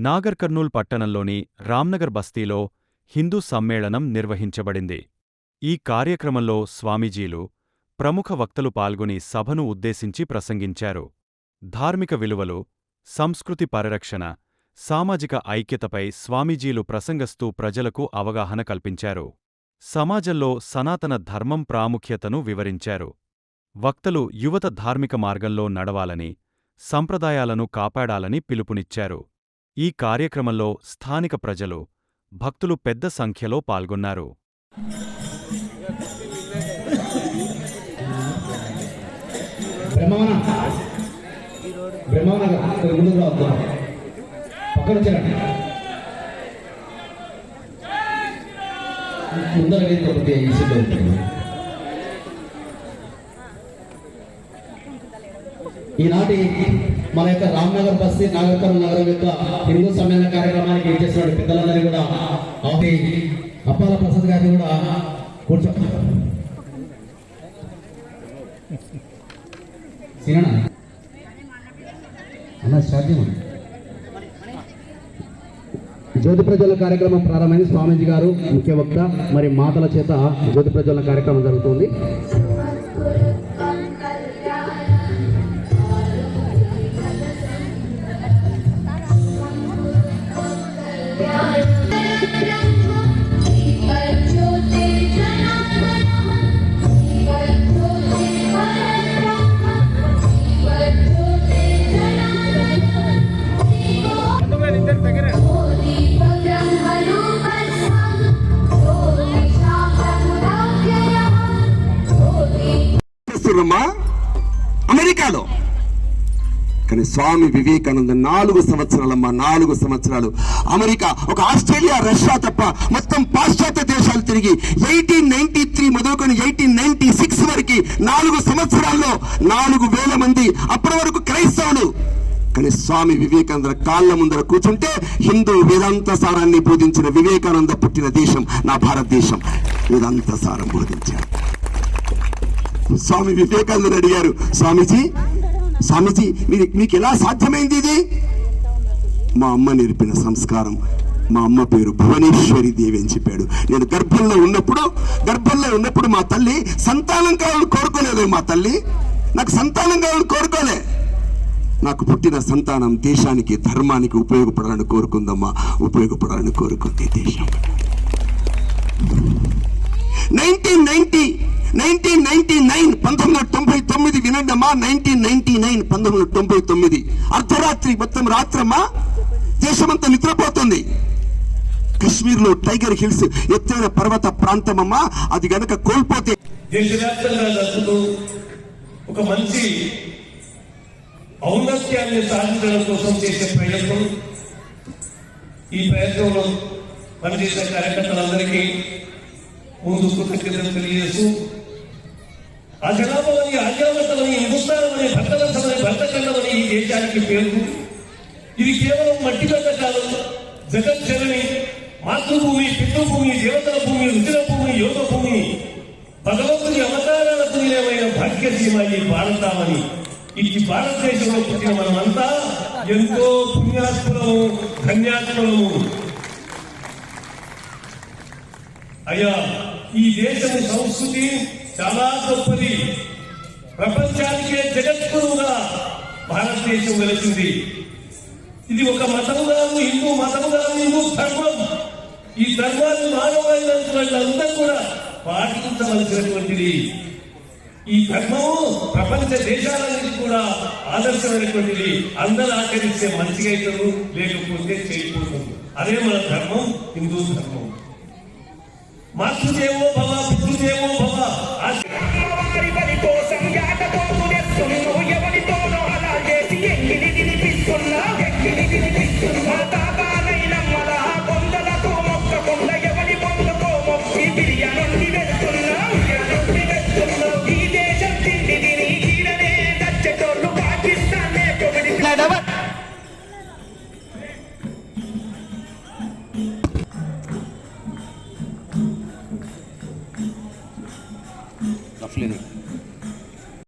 నాగర్ కర్నూల్ పట్టణంలోని రామ్నగర్ బస్తీలో హిందూ సమ్మేళనం నిర్వహించబడింది. ఈ కార్యక్రమంలో స్వామీజీలు, ప్రముఖ వక్తలు పాల్గొని సభను ఉద్దేశించి ప్రసంగించారు. ధార్మిక విలువలు, సంస్కృతి పరిరక్షణ, సామాజిక ఐక్యతపై స్వామీజీలు ప్రసంగస్తూ ప్రజలకు అవగాహన కల్పించారు. సమాజంలో సనాతన ధర్మం ప్రాముఖ్యతను వివరించారు. వక్తలు యువత ధార్మిక మార్గంలో నడవాలని, సంప్రదాయాలను కాపాడాలని పిలుపునిచ్చారు. ఈ కార్యక్రమంలో స్థానిక ప్రజలు, భక్తులు పెద్ద సంఖ్యలో పాల్గొన్నారు. ఈనాటి మన యొక్క రామ్నగర్ బస్తీ నాగర్ కర్నూల్ నగరం యొక్క హిందూ సమ్మేళన కార్యక్రమానికి ఇచ్చేసిన పెద్దలందరినీ కూడా అప్పాల ప్రసాద్ గారిని కూడా కూర్చో జ్యోతి ప్రజ్వలన కార్యక్రమం ప్రారంభమైంది. స్వామీజీ గారు ముఖ్య వక్త, మరి మాతల చేత జ్యోతి ప్రజ్వలన కార్యక్రమం జరుగుతుంది. అమెరికాలో కానీ స్వామి వివేకానంద 4 సంవత్సరాలు అమెరికా, ఒక ఆస్ట్రేలియా, రష్యా తప్ప మొత్తం పాశ్చాత్య దేశాలు తిరిగి 1893 మొదలుకొని 1896 వరకు 4 సంవత్సరాల్లో 4,000 మంది అప్పటి వరకు క్రైస్తవులు. కానీ స్వామి వివేకానంద కాళ్ళ ముందర కూర్చుంటే హిందూ వేదాంత సారాన్ని బోధించిన వివేకానంద పుట్టిన దేశం నా భారతదేశం. వేదాంత సారం బోధించారు. స్వామి వివేకానంద అడిగారు, స్వామీజీ మీకు ఎలా సాధ్యమైంది ఇది? మా అమ్మ నేర్పిన సంస్కారం. మా అమ్మ పేరు భువనేశ్వరి దేవి అని చెప్పాడు. నేను గర్భంలో ఉన్నప్పుడు మా తల్లి సంతానం కావాలని కోరుకోలేదు. మా తల్లి నాకు సంతానం కావాలని కోరుకోలే. నాకు పుట్టిన సంతానం దేశానికి, ధర్మానికి ఉపయోగపడాలని కోరుకుందమ్మా. ఉపయోగపడాలని కోరుకుంది దేశం. 1999 వినండమ్మా. 1999 అర్ధరాత్రి, మొత్తం రాత్రమ్మా, దేశమంతా నిద్రపోతుంది. కశ్మీర్లో టైగర్ హిల్స్ ఎత్తైన పర్వత ప్రాంతమమ్మా, అది గనక కోల్పోతే దేశవ్యాప్తంగా జరుగుతూ ఒక మంచి ఔన్నత్యాన్ని సాధించడం కోసం చేసే ప్రయత్నం. ఈ ప్రయత్నంలో పనిచేసే కార్యకర్తలందరికీ ముందు కృతజ్ఞతలు తెలియజేస్తూ, అజనాభమని, ఆజ్ఞావతమని, హిందుస్థానమని, భక్తవత్సమని, భక్తఖండమని ఈ దేశానికి పేరు. ఇది కేవలం మట్టిగడ్డ కాదు, జగజ్జనని, మాతృభూమి, పితృభూమి, దేవతల భూమి, రుచిల భూమి, యోగ భూమి, భగవంతుని అవతారాలకు నిలయమైన భాగ్యసీమ ఈ భారతామని. ఈ భారతదేశంలో పుట్టిన మనమంతా ఎంతో పుణ్యాత్ములము, ధన్యాత్ములము. అయ్యా, ఈ దేశం సంస్కృతి చాలా గొప్పది. ప్రపంచానికే జగద్గురువుగా భారతదేశం వెలిసింది. ఇది ఒక మతము కాదు, హిందూ మతము కాదు, హిందూ ధర్మం. ఈ ధర్మాన్ని మానవైనంత వాళ్ళందరూ కూడా పాటించవలసినటువంటిది. ఈ ధర్మము ప్రపంచ దేశాలన్నిటి కూడా ఆదర్శమైనటువంటిది. అందరూ ఆచరిస్తే మంచిగా అవుతారు, లేకపోతే చేయకూడదు. అదే మన ధర్మం, హిందూ ధర్మం. మాతృదేవో భవ, పితృదేవో భవ. roughly